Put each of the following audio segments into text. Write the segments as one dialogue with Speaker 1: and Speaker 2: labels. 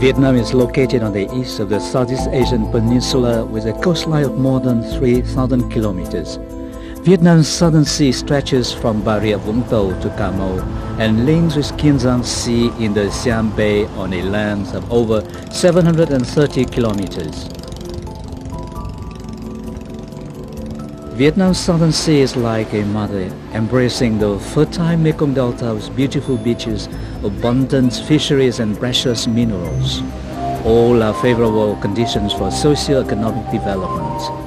Speaker 1: Vietnam is located on the east of the Southeast Asian peninsula with a coastline of more than 3,000 kilometers. Vietnam's southern sea stretches from Bà Rịa Vũng Tàu to Cà Mau and links with Kiên Giang Sea in the Siam Bay on a length of over 730 kilometers. Vietnam's southern sea is like a mother, embracing the fertile Mekong Delta with beautiful beaches, abundant fisheries and precious minerals. All are favorable conditions for socio-economic development.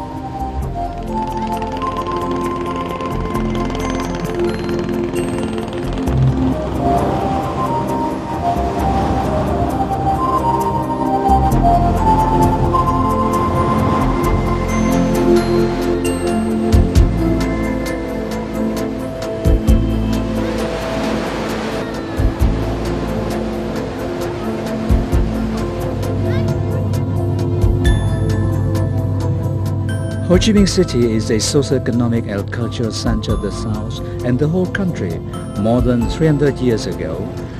Speaker 1: Ho Chi Minh City is a socio-economic and cultural center of the South and the whole country. More than 300 years ago,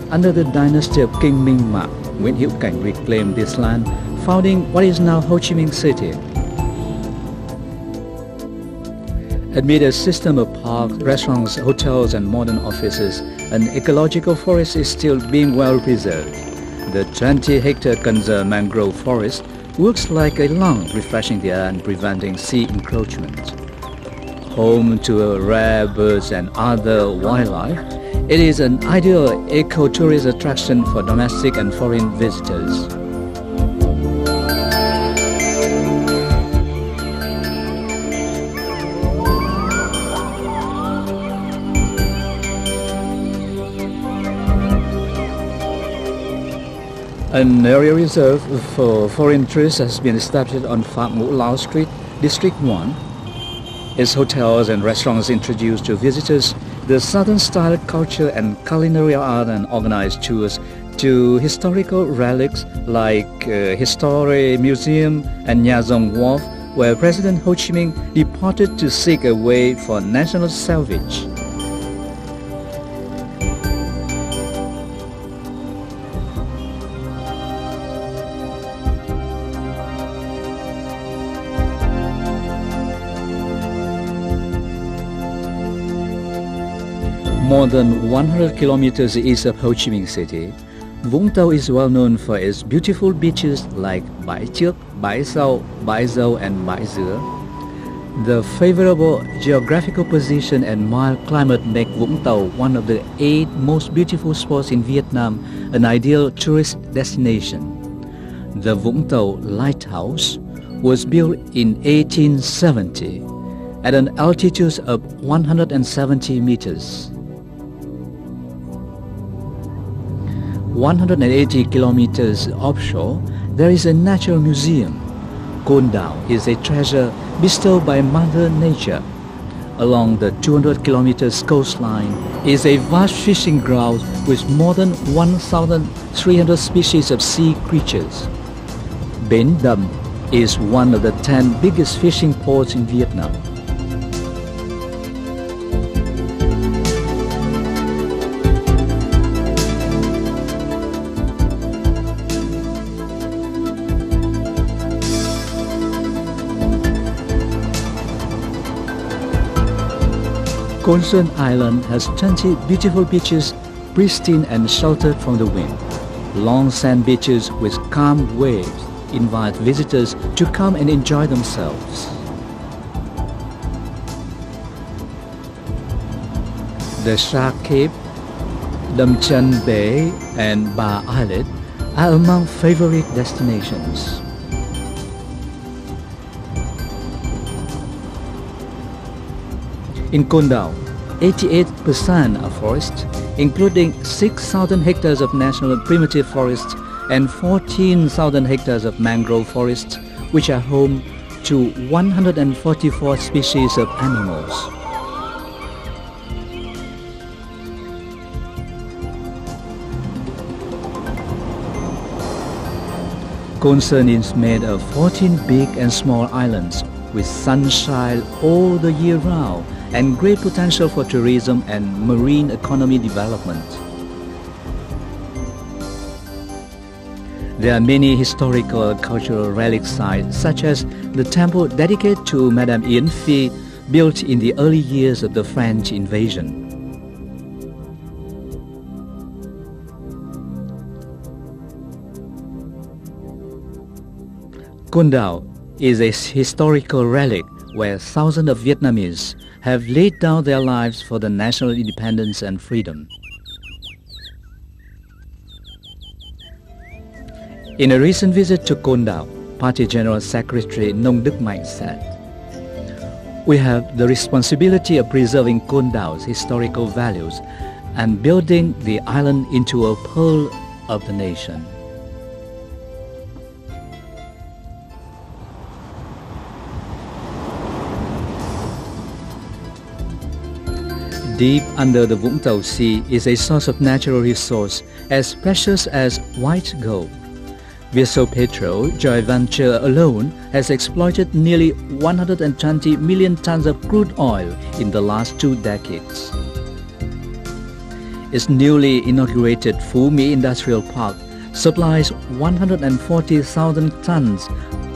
Speaker 1: under the dynasty of King Minh Mạc, Nguyễn Hữu Cảnh reclaimed this land, founding what is now Ho Chi Minh City. Amid a system of parks, restaurants, hotels and modern offices, an ecological forest is still being well preserved. The 20-hectare Kanza mangrove forest works like a lung, refreshing the air and preventing sea encroachment. Home to rare birds and other wildlife, it is an ideal eco-tourist attraction for domestic and foreign visitors. An area reserve for foreign tourists has been established on Phạm Ngũ Lao Street, District 1. Its hotels and restaurants introduce to visitors the Southern-style culture and culinary art and organize tours to historical relics like History Museum and Nha Dong Wharf, where President Ho Chi Minh departed to seek a way for national salvage. More than 100 kilometers east of Ho Chi Minh City, Vũng Tàu is well known for its beautiful beaches like Bãi Trước, Bãi Sau, Bãi Dâu and Bãi Dứa. The favorable geographical position and mild climate make Vũng Tàu one of the 8 most beautiful spots in Vietnam, an ideal tourist destination. The Vũng Tàu Lighthouse was built in 1870 at an altitude of 170 meters. 180 kilometers offshore, there is a natural museum. Con Dao is a treasure bestowed by Mother Nature. Along the 200 kilometers coastline is a vast fishing ground with more than 1,300 species of sea creatures. Bến Đầm is one of the 10 biggest fishing ports in Vietnam. Con Sơn Island has 20 beautiful beaches, pristine and sheltered from the wind. Long sand beaches with calm waves invite visitors to come and enjoy themselves. The Shark Cape, Đầm Chân Bay and Bà Islet are among favorite destinations. In Con Dao, 88% are forests, including 6,000 hectares of national primitive forests and 14,000 hectares of mangrove forests, which are home to 144 species of animals. Con Sơn is made of 14 big and small islands with sunshine all the year round and great potential for tourism and marine economy development. There are many historical cultural relic sites, such as the temple dedicated to Madame Yến Phi, built in the early years of the French invasion. Con Dao is a historical relic where thousands of Vietnamese have laid down their lives for the national independence and freedom. In a recent visit to Con Dao, Party General Secretary Nông Đức Mạnh said, "We have the responsibility of preserving Con Dao's historical values and building the island into a pearl of the nation." Deep under the Vũng Tàu Sea is a source of natural resource as precious as white gold. Vietsopetrol joint venture alone has exploited nearly 120 million tons of crude oil in the last 2 decades. Its newly inaugurated Phú Mỹ Industrial Park supplies 140,000 tons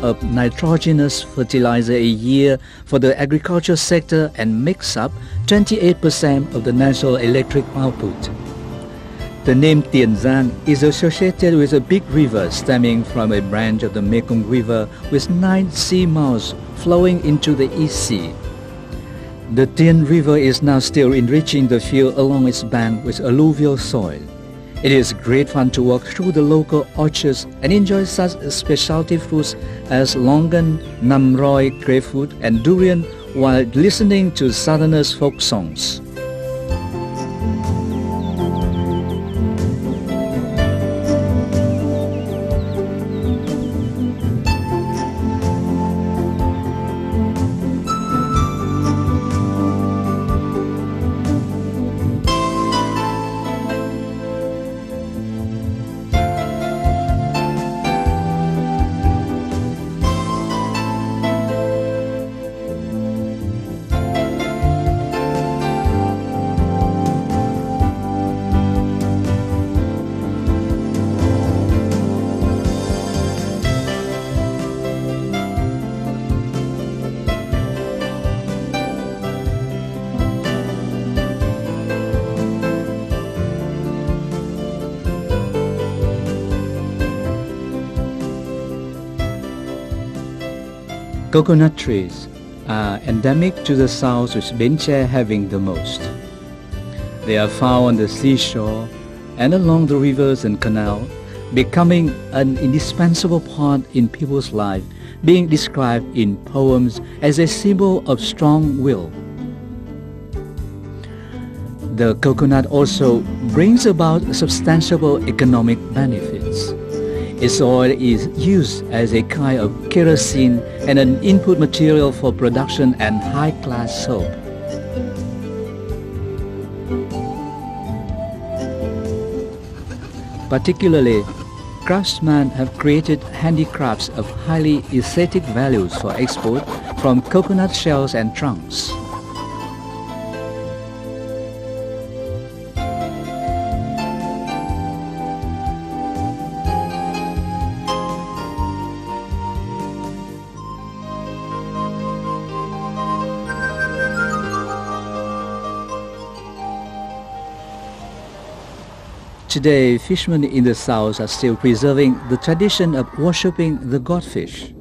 Speaker 1: of nitrogenous fertilizer a year for the agriculture sector and makes up 28% of the national electric output. The name Tiền Giang is associated with a big river stemming from a branch of the Mekong River with 9 sea mouths flowing into the East Sea. The Tiền River is now still enriching the field along its bank with alluvial soil. It is great fun to walk through the local orchards and enjoy such specialty fruits as longan, nam roi, grapefruit and durian while listening to Southerners' folk songs. Coconut trees are endemic to the south, with Bến Tre having the most. They are found on the seashore and along the rivers and canal, becoming an indispensable part in people's life, being described in poems as a symbol of strong will. The coconut also brings about substantial economic benefits. Its oil is used as a kind of kerosene and an input material for production and high-class soap. Particularly, craftsmen have created handicrafts of highly aesthetic values for export from coconut shells and trunks. Today, fishermen in the south are still preserving the tradition of worshipping the godfish.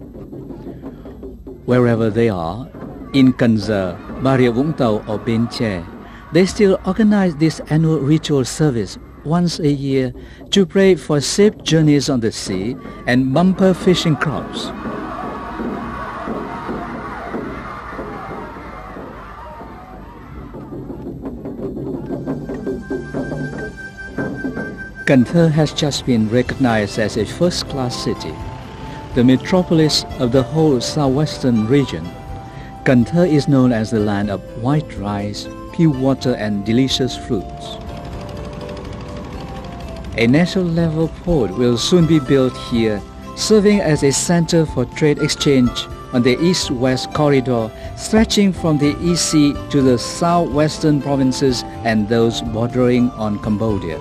Speaker 1: Wherever they are, in Cần Giờ, Bà Rịa Vũng Tàu or Bến Tre, they still organize this annual ritual service once a year to pray for safe journeys on the sea and bumper fishing crops. Cần Thơ has just been recognized as a first-class city, the metropolis of the whole southwestern region. Cần Thơ is known as the land of white rice, pure water and delicious fruits. A national-level port will soon be built here, serving as a center for trade exchange on the east-west corridor stretching from the East Sea to the southwestern provinces and those bordering on Cambodia.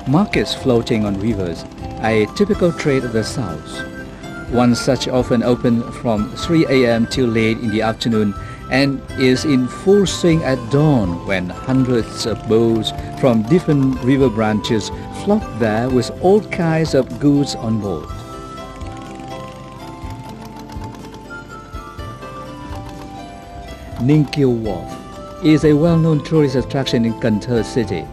Speaker 1: Markets floating on rivers a typical trade of the South. One such often open from 3 a.m. till late in the afternoon and is in full swing at dawn when hundreds of boats from different river branches flock there with all kinds of goods on board. Ningkyo Wharf is a well-known tourist attraction in Cần Thơ city.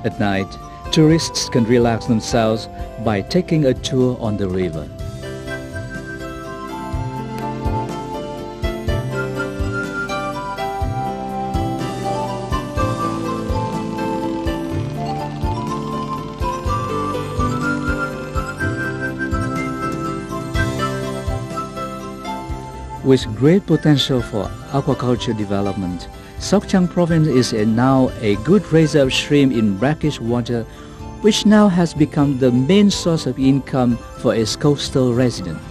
Speaker 1: At night, tourists can relax themselves by taking a tour on the river. With great potential for aquaculture development, Sóc Trăng province is now a good raiser of shrimp in brackish water, which now has become the main source of income for its coastal residents.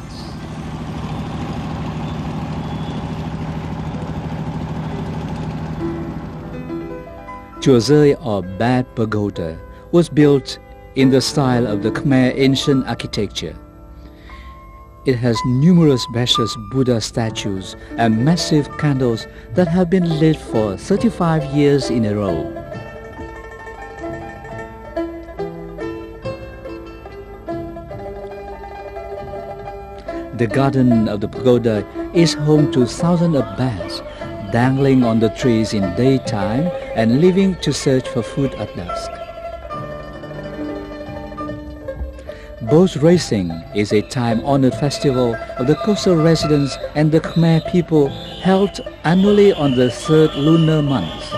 Speaker 1: Chùa Rơi, or Bad Pagoda, was built in the style of the Khmer ancient architecture. It has numerous precious Buddha statues and massive candles that have been lit for 35 years in a row. The garden of the pagoda is home to thousands of bats, dangling on the trees in daytime and leaving to search for food at dusk. Boat racing is a time-honored festival of the coastal residents and the Khmer people held annually on the third lunar month.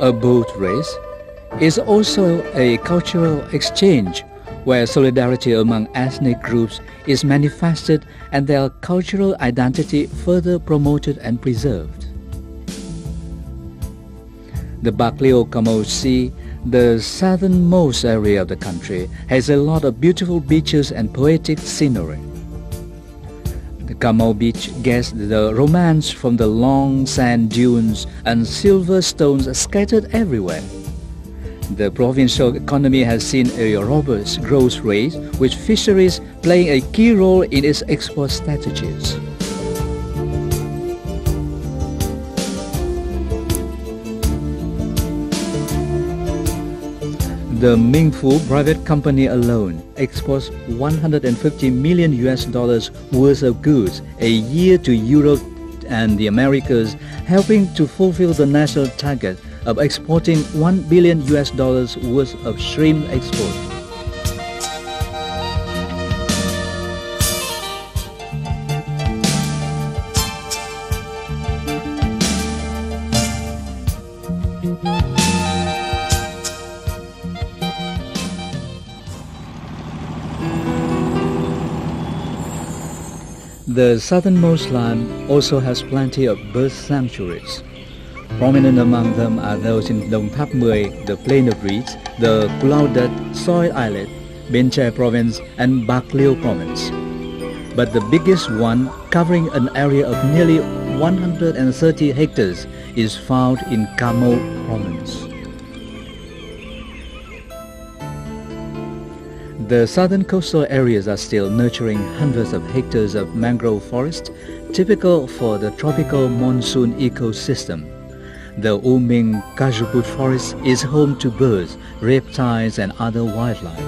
Speaker 1: A boat race is also a cultural exchange where solidarity among ethnic groups is manifested and their cultural identity further promoted and preserved. The Bạc Liêu Camo Sea, the southernmost area of the country, has a lot of beautiful beaches and poetic scenery. The Camo Beach gets the romance from the long sand dunes and silver stones scattered everywhere. The provincial economy has seen a robust growth rate, with fisheries playing a key role in its export strategies. The Minh Phu private company alone exports $150 million worth of goods a year to Europe and the Americas, helping to fulfill the national target of exporting $1 billion worth of shrimp export. The southernmost land also has plenty of bird sanctuaries. Prominent among them are those in Đồng Tháp 10, the Plain of Reeds, the Pulau Dat, Soil Islet, Bến Tre Province and Bạc Liêu Province. But the biggest one, covering an area of nearly 130 hectares, is found in Camo Province. The southern coastal areas are still nurturing hundreds of hectares of mangrove forest, typical for the tropical monsoon ecosystem. The U Minh Cajuput forest is home to birds, reptiles and other wildlife.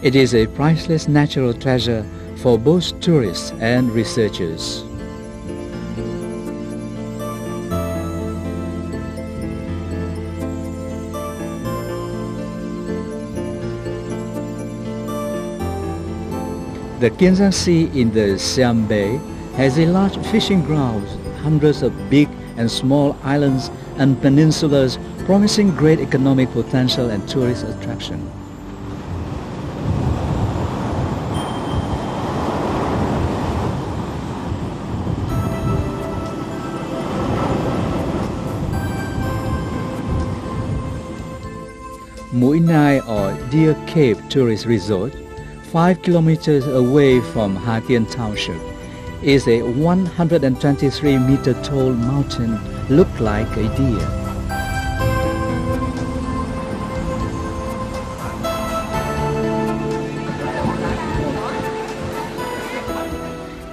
Speaker 1: It is a priceless natural treasure for both tourists and researchers. The Kienzan Sea in the Siam Bay has a large fishing ground, hundreds of big and small islands and peninsulas, promising great economic potential and tourist attraction. Mũi Nai or Deer Cave Tourist Resort, 5 kilometers away from Ha Tien Township, is a 123-meter tall mountain looked like a deer.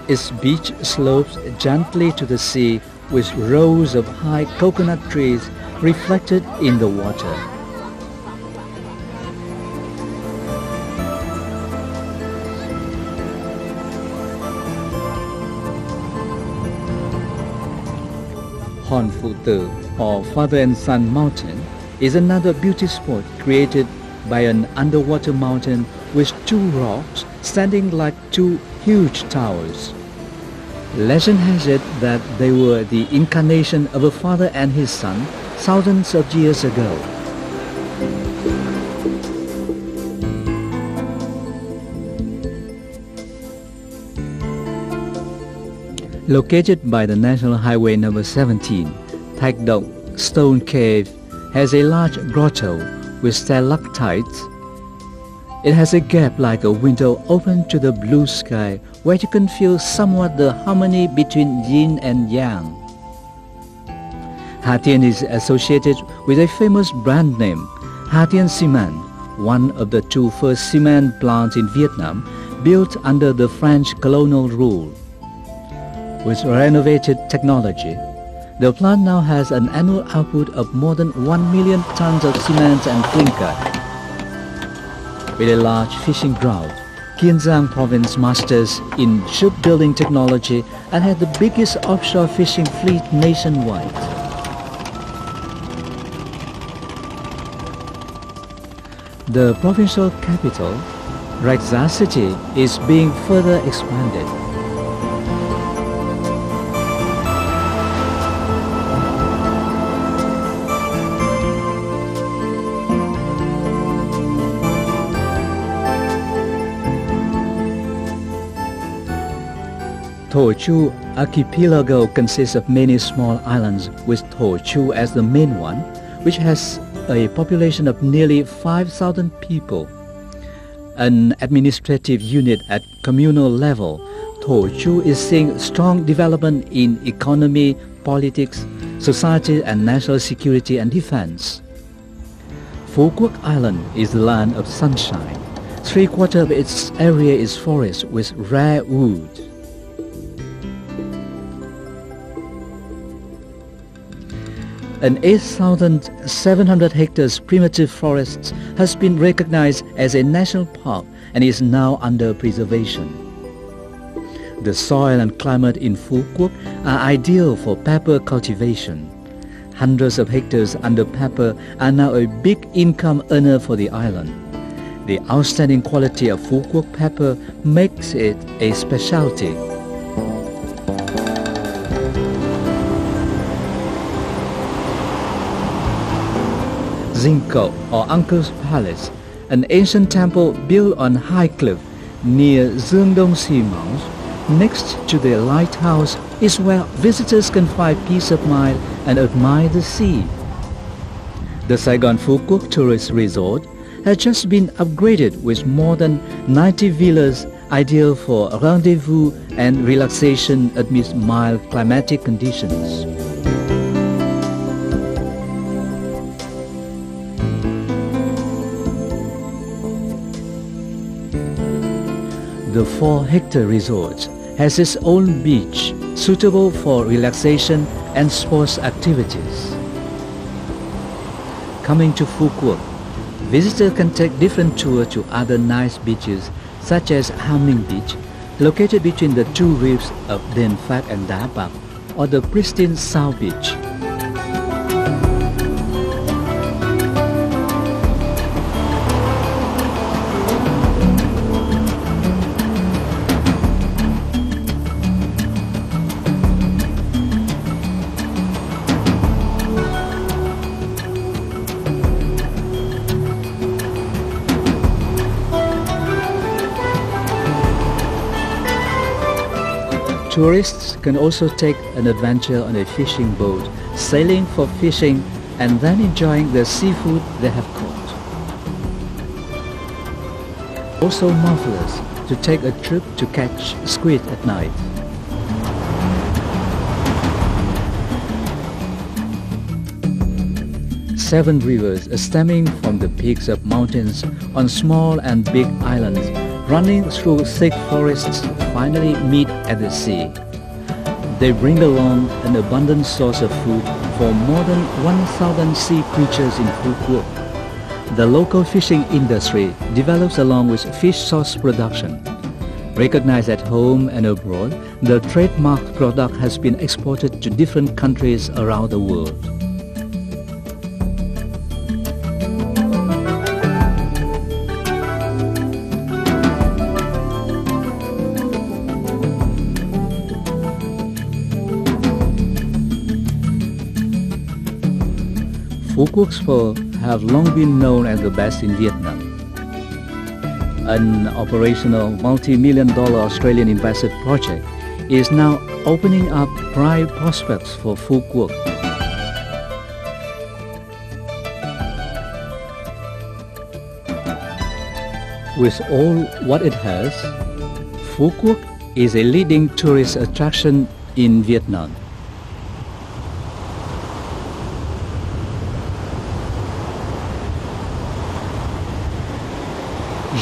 Speaker 1: Its beach slopes gently to the sea with rows of high coconut trees reflected in the water. Hon Phu Tử, or Father and Son Mountain, is another beauty spot created by an underwater mountain with two rocks standing like two huge towers. Legend has it that they were the incarnation of a father and his son thousands of years ago. Located by the National Highway number 17, Thạch Động Stone Cave has a large grotto with stalactites. It has a gap like a window open to the blue sky where you can feel somewhat the harmony between yin and yang. Ha Tien is associated with a famous brand name, Ha Tien Cement, one of the two first cement plants in Vietnam built under the French colonial rule. With renovated technology, the plant now has an annual output of more than 1 million tons of cement and clinker. With a large fishing ground, Kiên Giang province masters in shipbuilding technology and had the biggest offshore fishing fleet nationwide. The provincial capital, Rạch City, is being further expanded. Thổ Chu archipelago consists of many small islands, with Thổ Chu as the main one, which has a population of nearly 5,000 people. An administrative unit at communal level, Thổ Chu is seeing strong development in economy, politics, society and national security and defense. Phú Quốc Island is the land of sunshine. 3/4 of its area is forest with rare wood. An 8,700 hectares primitive forest has been recognized as a national park and is now under preservation. The soil and climate in Phú Quốc are ideal for pepper cultivation. Hundreds of hectares under pepper are now a big income earner for the island. The outstanding quality of Phú Quốc pepper makes it a specialty. Zinco, or Uncle's Palace, an ancient temple built on high cliff near Dương Đông Sea Mount, next to the lighthouse, is where visitors can find peace of mind and admire the sea. The Saigon Phú Quốc Tourist Resort has just been upgraded with more than 90 villas ideal for rendezvous and relaxation amidst mild climatic conditions. The 4-hectare resort has its own beach suitable for relaxation and sports activities. Coming to Phú Quốc, visitors can take different tours to other nice beaches such as Ham Ninh Beach, located between the two reefs of Den Phac and Đá Bạc, or the pristine South Beach. Tourists can also take an adventure on a fishing boat, sailing for fishing and then enjoying the seafood they have caught. Also marvelous to take a trip to catch squid at night. Seven rivers stemming from the peaks of mountains on small and big islands running through thick forests finally meet at the sea. They bring along an abundant source of food for more than 1,000 sea creatures in Phuket. The local fishing industry develops along with fish sauce production. Recognized at home and abroad, the trademark product has been exported to different countries around the world. Phuquoc's pho have long been known as the best in Vietnam. An operational multi-million-dollar Australian investment project is now opening up bright prospects for Phu Quoc. With all what it has, Phu Quoc is a leading tourist attraction in Vietnam.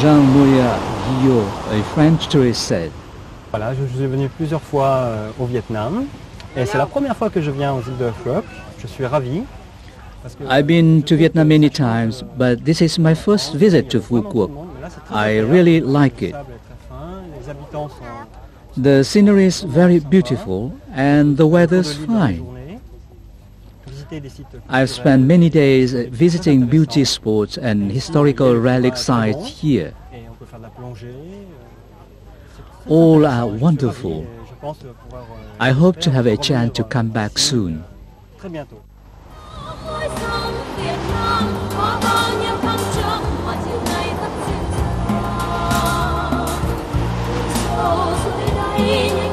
Speaker 1: Jean-Moya Guillot, a French tourist, said,
Speaker 2: Voilà, je suis venu plusieurs fois au Vietnam et c'est la première fois que je viens aux îles de Phuoc. Je suis ravi.
Speaker 1: I've been to Vietnam many times, but this is my first visit to Phu Quoc. I really like it. The scenery is very beautiful and the weather's fine. I've spent many days visiting beauty spots and historical relic sites here. All are wonderful. I hope to have a chance to come back soon.
Speaker 3: Hãy subscribe cho kênh Ghiền Mì Gõ để không bỏ lỡ những video hấp dẫn.